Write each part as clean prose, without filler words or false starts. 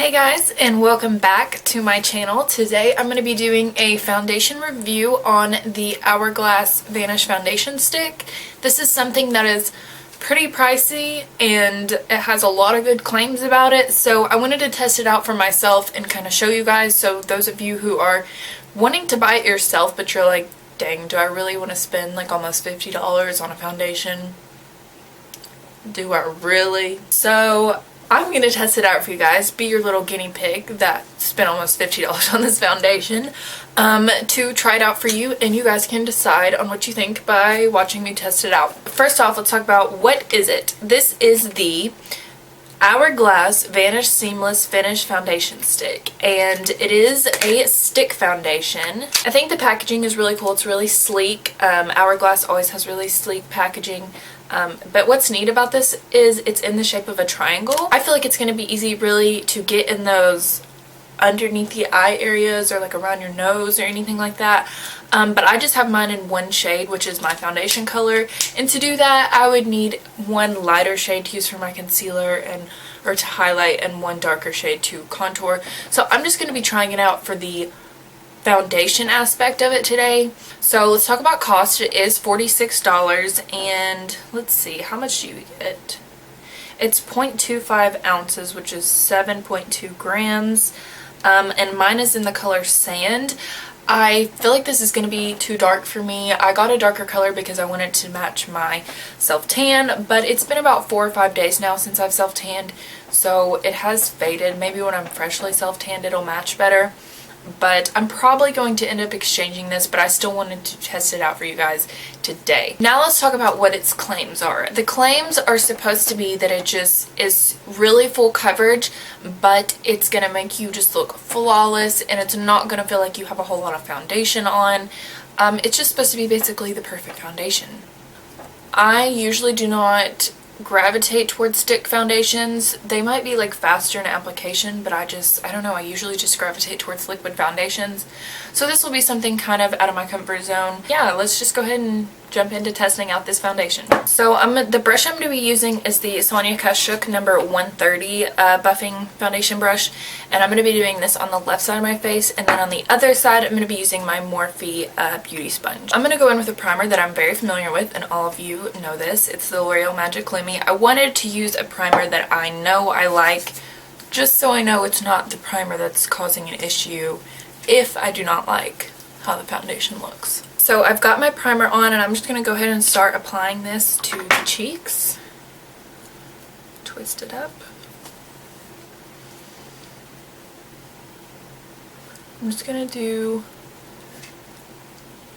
Hey guys, and welcome back to my channel. Today I'm going to be doing a foundation review on the Hourglass Vanish foundation stick. This is something that is pretty pricey and it has a lot of good claims about it, so I wanted to test it out for myself and kind of show you guys. So those of you who are wanting to buy it yourself but you're like, dang, do I really want to spend like almost $50 on a foundation? Do I really? So I'm going to test it out for you guys, be your little guinea pig that spent almost $50 on this foundation to try it out for you, and you guys can decide on what you think by watching me test it out. First off, let's talk about what is it. This is the Hourglass Vanish Seamless Finish Foundation Stick, and it is a stick foundation. I think the packaging is really cool. It's really sleek. Hourglass always has really sleek packaging. But what's neat about this is it's in the shape of a triangle. I feel like it's going to be easy really to get in those underneath the eye areas or like around your nose or anything like that. But I just have mine in one shade, which is my foundation color. And to do that, I would need one lighter shade to use for my concealer or to highlight, and one darker shade to contour. So I'm just going to be trying it out for the foundation aspect of it today. So let's talk about cost. It is $46, and let's see, how much do you get? It's 0.25 ounces, which is 7.2 grams, and mine is in the color Sand. I feel like this is going to be too dark for me. I got a darker color because I wanted to match my self-tan, but it's been about 4 or 5 days now since I've self-tanned, so it has faded. Maybe when I'm freshly self-tanned it'll match better. But I'm probably going to end up exchanging this, but I still wanted to test it out for you guys today. Now let's talk about what its claims are. The claims are supposed to be that it just is really full coverage, but it's going to make you just look flawless, and it's not going to feel like you have a whole lot of foundation on. It's just supposed to be basically the perfect foundation. I usually do not gravitate towards stick foundations. They might be like faster in application, but I don't know, I usually just gravitate towards liquid foundations. So this will be something kind of out of my comfort zone. Yeah, let's just go ahead and jump into testing out this foundation. So the brush I'm going to be using is the Sonia Kashuk number 130 buffing foundation brush, and I'm going to be doing this on the left side of my face, and then on the other side I'm going to be using my Morphe beauty sponge. I'm going to go in with a primer that I'm very familiar with, and all of you know this. It's the L'Oreal Magic Lumi. I wanted to use a primer that I know I like, just so I know it's not the primer that's causing an issue if I do not like how the foundation looks. So I've got my primer on, and I'm just going to go ahead and start applying this to the cheeks. Twist it up. I'm just going to do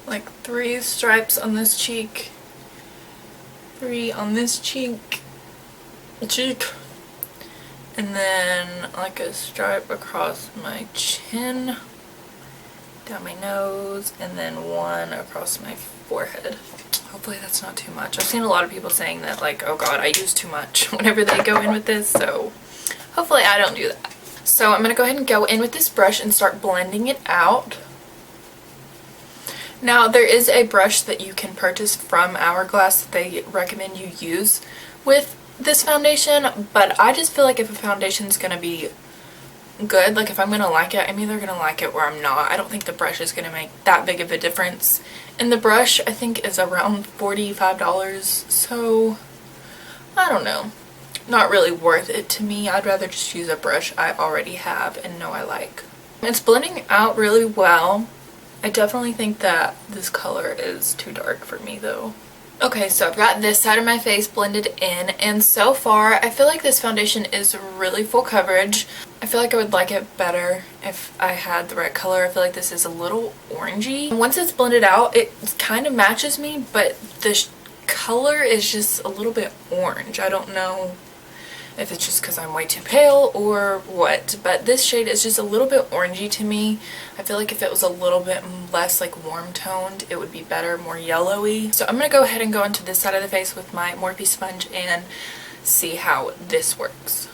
like 3 stripes on this cheek, 3 on this cheek, and then like a stripe across my chin, down my nose, and then 1 across my forehead. Hopefully that's not too much. I've seen a lot of people saying that, like, oh god, I use too much whenever they go in with this, so hopefully I don't do that. So I'm going to go ahead and go in with this brush and start blending it out. Now there is a brush that you can purchase from Hourglass that they recommend you use with this foundation, but I just feel like if a foundation is going to be good, like if I'm gonna like it, I'm either gonna like it or I'm not. I don't think the brush is gonna make that big of a difference, and the brush I think is around $45, so I don't know, not really worth it to me. I'd rather just use a brush I already have and know I like. It's blending out really well. I definitely think that this color is too dark for me though. Okay, so I've got this side of my face blended in, and so far I feel like this foundation is really full coverage. I feel like I would like it better if I had the right color. I feel like this is a little orangey. Once it's blended out, it kind of matches me, but the color is just a little bit orange. I don't know if it's just because I'm way too pale or what, but this shade is just a little bit orangey to me. I feel like if it was a little bit less like warm toned, it would be better, more yellowy. So I'm going to go ahead and go into this side of the face with my Morphe sponge and see how this works.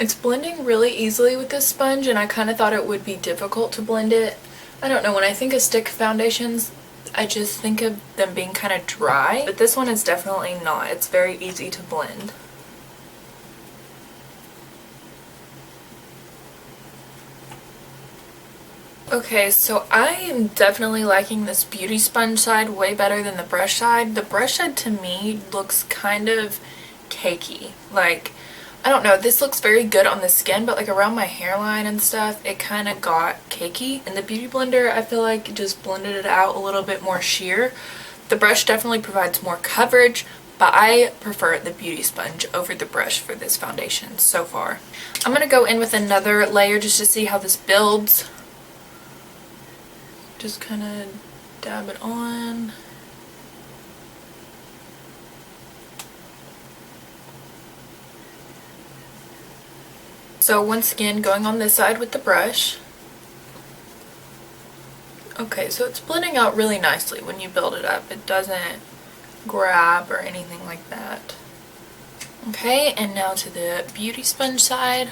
It's blending really easily with this sponge, and I kind of thought it would be difficult to blend it. I don't know, when I think of stick foundations, I just think of them being kind of dry, but this one is definitely not. It's very easy to blend. Okay, so I am definitely liking this beauty sponge side way better than the brush side. The brush side to me looks kind of cakey. Like, I don't know, this looks very good on the skin, but like around my hairline and stuff, it kind of got cakey. And the Beauty Blender, I feel like just blended it out a little bit more sheer. The brush definitely provides more coverage, but I prefer the beauty sponge over the brush for this foundation so far. I'm going to go in with another layer just to see how this builds. Just kind of dab it on. So once again, going on this side with the brush. Okay, so it's blending out really nicely when you build it up. It doesn't grab or anything like that. Okay, and now to the beauty sponge side.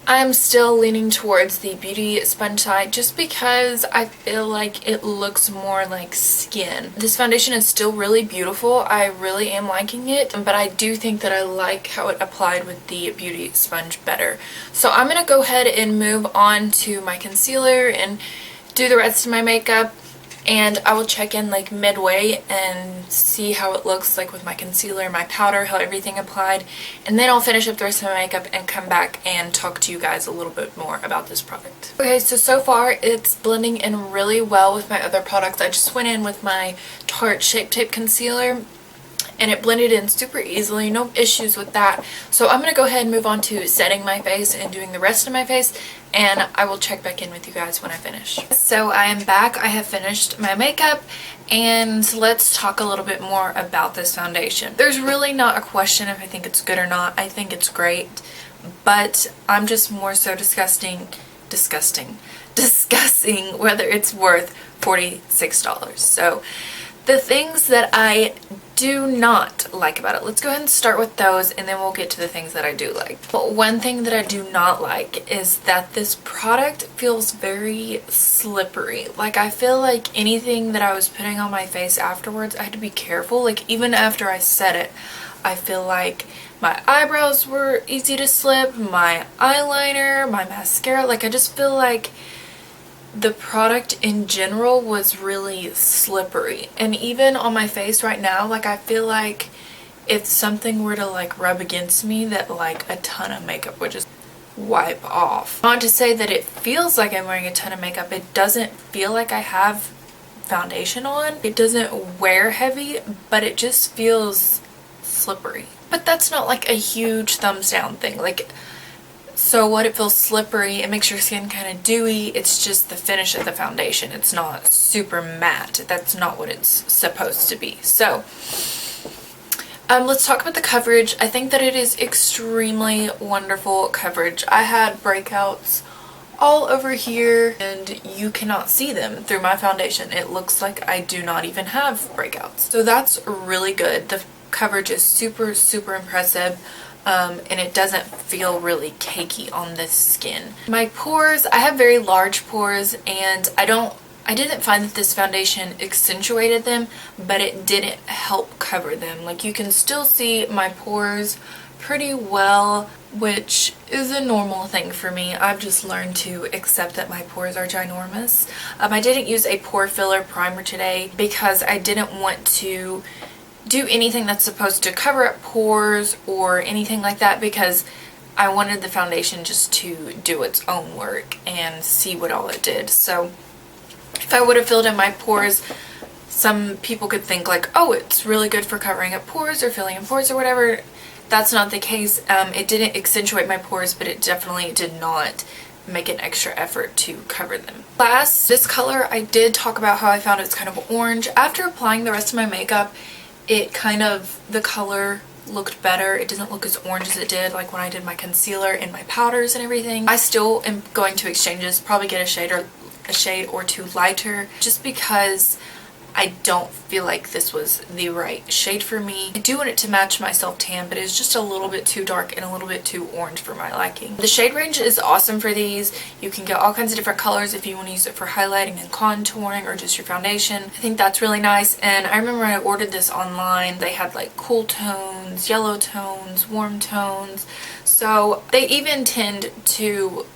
I'm still leaning towards the beauty sponge side just because I feel like it looks more like skin. This foundation is still really beautiful. I really am liking it, but I do think that I like how it applied with the beauty sponge better. So I'm going to go ahead and move on to my concealer and do the rest of my makeup. And I will check in like midway and see how it looks like with my concealer, my powder, how everything applied. And then I'll finish up the rest of my makeup and come back and talk to you guys a little bit more about this product. Okay, so far it's blending in really well with my other products. I just went in with my Tarte Shape Tape Concealer and it blended in super easily, no issues with that. So I'm going to go ahead and move on to setting my face and doing the rest of my face, and I will check back in with you guys when I finish. So I am back. I have finished my makeup, and let's talk a little bit more about this foundation. There's really not a question if I think it's good or not. I think it's great, but I'm just more so discussing whether it's worth $46. So the things that I do not like about it. Let's go ahead and start with those, and then we'll get to the things that I do like. But one thing that I do not like is that this product feels very slippery. Like, I feel like anything that I was putting on my face afterwards, I had to be careful. Like, even after I set it, I feel like my eyebrows were easy to slip, my eyeliner, my mascara. Like, I just feel like the product in general was really slippery. And even on my face right now, like, I feel like if something were to like rub against me, that like a ton of makeup would just wipe off. Not to say that it feels like I'm wearing a ton of makeup. It doesn't feel like I have foundation on. It doesn't wear heavy, but it just feels slippery. But that's not like a huge thumbs down thing. Like, so what, it feels slippery, it makes your skin kind of dewy, it's just the finish of the foundation. It's not super matte. That's not what it's supposed to be. So let's talk about the coverage. I think that it is extremely wonderful coverage. I had breakouts all over here and you cannot see them through my foundation. It looks like I do not even have breakouts. So that's really good. The coverage is super, super impressive. And it doesn't feel really cakey on this skin. My pores, I have very large pores, and I didn't find that this foundation accentuated them, but it didn't help cover them. Like, you can still see my pores pretty well, which is a normal thing for me. I've just learned to accept that my pores are ginormous. I didn't use a pore filler primer today because I didn't want to do anything that's supposed to cover up pores or anything like that, because I wanted the foundation just to do its own work and see what all it did. So if I would have filled in my pores, some people could think like, oh, it's really good for covering up pores or filling in pores or whatever. That's not the case. It didn't accentuate my pores, but it definitely did not make an extra effort to cover them. Last, this color, I did talk about how I found it's kind of orange. After applying the rest of my makeup, it kind of, the color looked better. It doesn't look as orange as it did like when I did my concealer and my powders and everything. I still am going to exchange this, probably get a shade or two lighter, just because I don't feel like this was the right shade for me. I do want it to match my self tan, but it's just a little bit too dark and a little bit too orange for my liking. The shade range is awesome for these. You can get all kinds of different colors if you want to use it for highlighting and contouring or just your foundation. I think that's really nice. And I remember when I ordered this online, they had like cool tones, yellow tones, warm tones. So they even tend to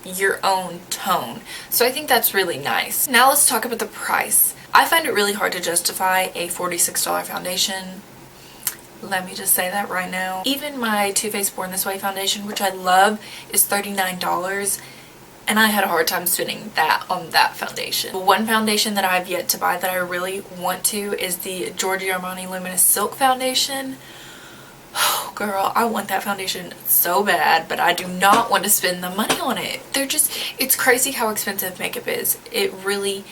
your own tone. So I think that's really nice. Now let's talk about the price. I find it really hard to justify a $46 foundation. Let me just say that right now. Even my Too Faced Born This Way foundation, which I love, is $39, and I had a hard time spending that on that foundation. One foundation that I've yet to buy that I really want to is the Giorgio Armani Luminous Silk Foundation. Oh girl, I want that foundation so bad, but I do not want to spend the money on it. It's crazy how expensive makeup is. It really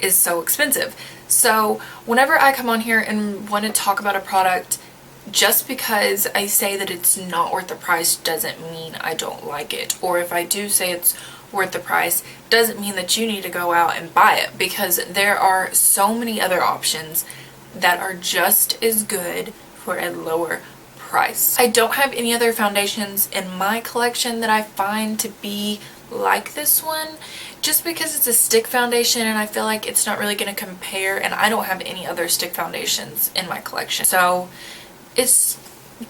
is so expensive. So whenever I come on here and want to talk about a product, just because I say that it's not worth the price doesn't mean I don't like it. Or if I do say it's worth the price, doesn't mean that you need to go out and buy it, because there are so many other options that are just as good for a lower price. I don't have any other foundations in my collection that I find to be like this one, just because it's a stick foundation and I feel like it's not really going to compare, and I don't have any other stick foundations in my collection. So it's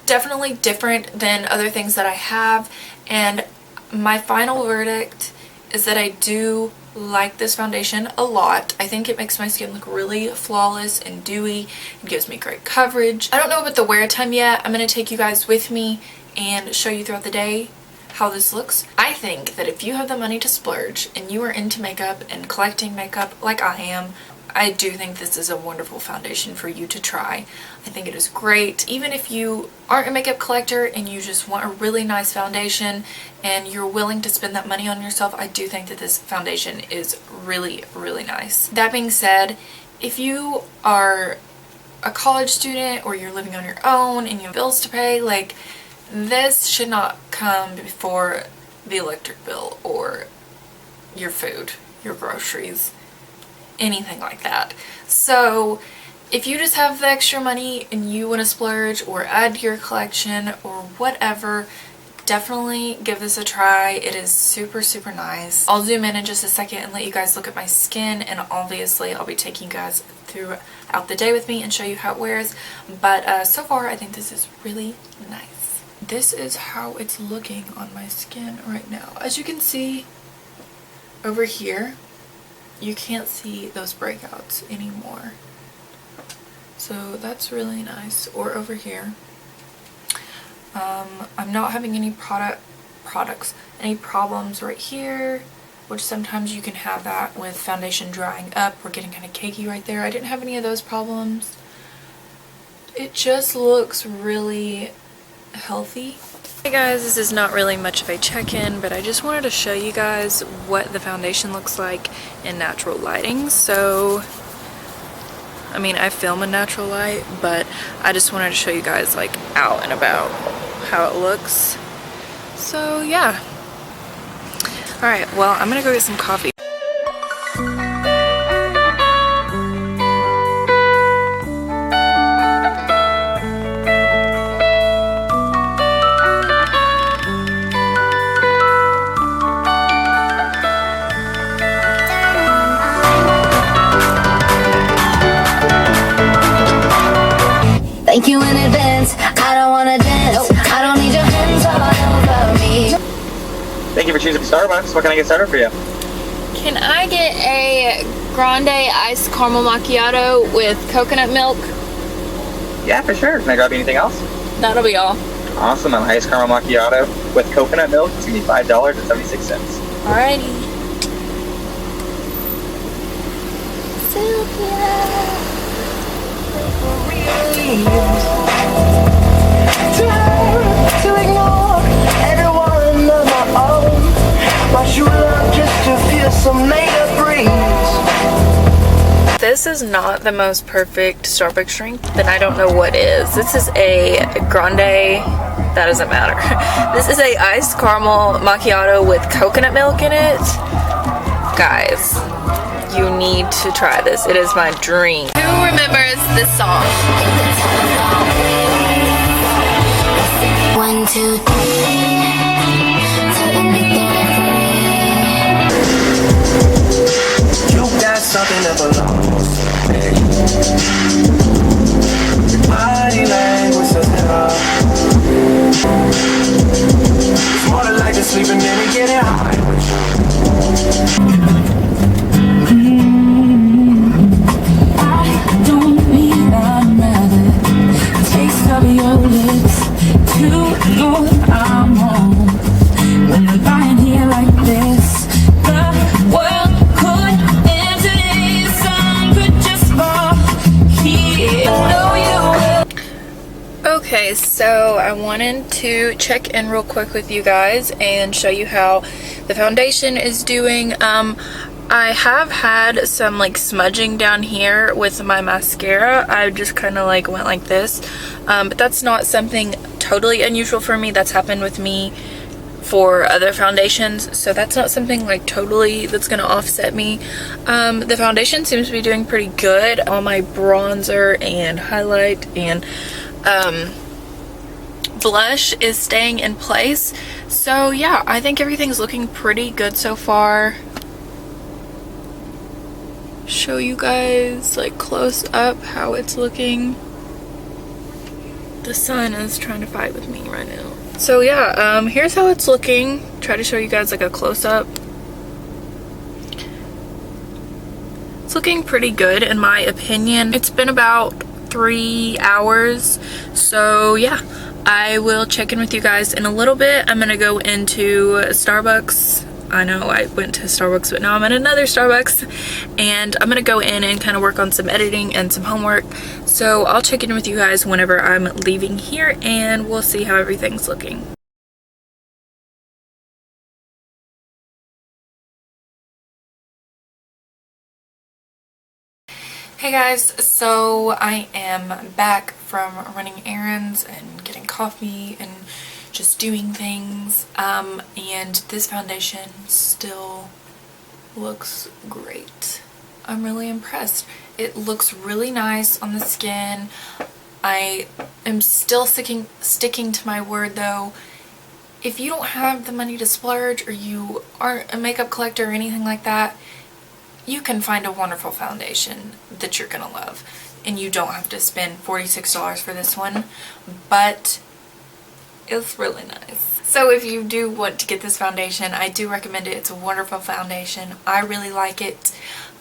definitely different than other things that I have, and my final verdict is that I do like this foundation a lot. I think it makes my skin look really flawless and dewy. It gives me great coverage. I don't know about the wear time yet. I'm going to take you guys with me and show you throughout the day how this looks. I think that if you have the money to splurge and you are into makeup and collecting makeup like I am, I do think this is a wonderful foundation for you to try. I think it is great. Even if you aren't a makeup collector and you just want a really nice foundation and you're willing to spend that money on yourself, I do think that this foundation is really, really nice. That being said, if you are a college student or you're living on your own and you have bills to pay, like, this should not come before the electric bill or your food, your groceries, anything like that. So if you just have the extra money and you want to splurge or add to your collection or whatever, definitely give this a try. It is super, super nice. I'll zoom in just a second and let you guys look at my skin, and obviously I'll be taking you guys throughout the day with me and show you how it wears. But so far I think this is really nice. This is how it's looking on my skin right now. As you can see over here, you can't see those breakouts anymore. So that's really nice. Or over here. I'm not having any any problems right here, which sometimes you can have that with foundation drying up or getting kind of cakey right there. I didn't have any of those problems. It just looks really healthy. Hey guys, this is not really much of a check-in, but I just wanted to show you guys what the foundation looks like in natural lighting. So, I mean, I film in natural light, but I just wanted to show you guys like out and about how it looks. So yeah. Alright, well, I'm gonna go get some coffee. Thank you in advance. I don't wanna dance. I don't need your hands all over me. Thank you for choosing Starbucks. What can I get started for you? Can I get a grande iced caramel macchiato with coconut milk? Yeah, for sure. Can I grab you anything else? That'll be all. Awesome. An iced caramel macchiato with coconut milk. It's gonna be $5.76. Alrighty. To ignore everyone of my own. My true love just to feel some made-up breeze. This is not the most perfect Starbucks drink, then I don't know what is. This is a grande, that doesn't matter. This is a iced caramel macchiato with coconut milk in it. Guys, you need to try this. It is my dream. Who remembers this song? 1, 2, 3. You got something that belongs to me. Your body language says it all. It's more than like the sleeping in and getting high with you. I don't need another taste of your lips to know I'm home. When we're lying here like this, the world could end today. The sun could just fall here. I know you will. Okay, so I wanted to check in real quick with you guys and show you how the foundation is doing. I have had some like smudging down here with my mascara. I just kind of like went like this, but that's not something totally unusual for me. That's happened with me for other foundations, so that's not something like totally that's gonna offset me. The foundation seems to be doing pretty good on my bronzer and highlight, and blush is staying in place. So yeah, I think everything's looking pretty good so far. Show you guys like close up how it's looking. The sun is trying to fight with me right now. So yeah, here's how it's looking. Try to show you guys like a close-up. It's looking pretty good in my opinion. It's been about 3 hours, so yeah, I will check in with you guys in a little bit. I'm gonna go into Starbucks. I know I went to Starbucks, but now I'm at another Starbucks, and I'm gonna go in and kind of work on some editing and some homework. So I'll check in with you guys whenever I'm leaving here, and we'll see how everything's looking. Hey guys, so I am back from running errands and getting coffee and just doing things, and this foundation still looks great. I'm really impressed. It looks really nice on the skin. I am still sticking to my word though. If you don't have the money to splurge, or you aren't a makeup collector or anything like that, you can find a wonderful foundation that you're gonna love, and you don't have to spend $46 for this one, but it's really nice. So if you do want to get this foundation, I do recommend it. It's a wonderful foundation. I really like it.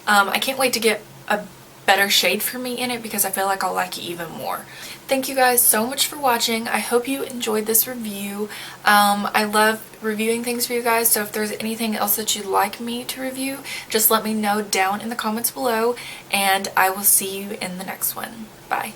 I can't wait to get a better shade for me in it, because I feel like I'll like it even more. Thank you guys so much for watching. I hope you enjoyed this review. I love reviewing things for you guys, so if there's anything else that you'd like me to review, just let me know down in the comments below, and I will see you in the next one. Bye.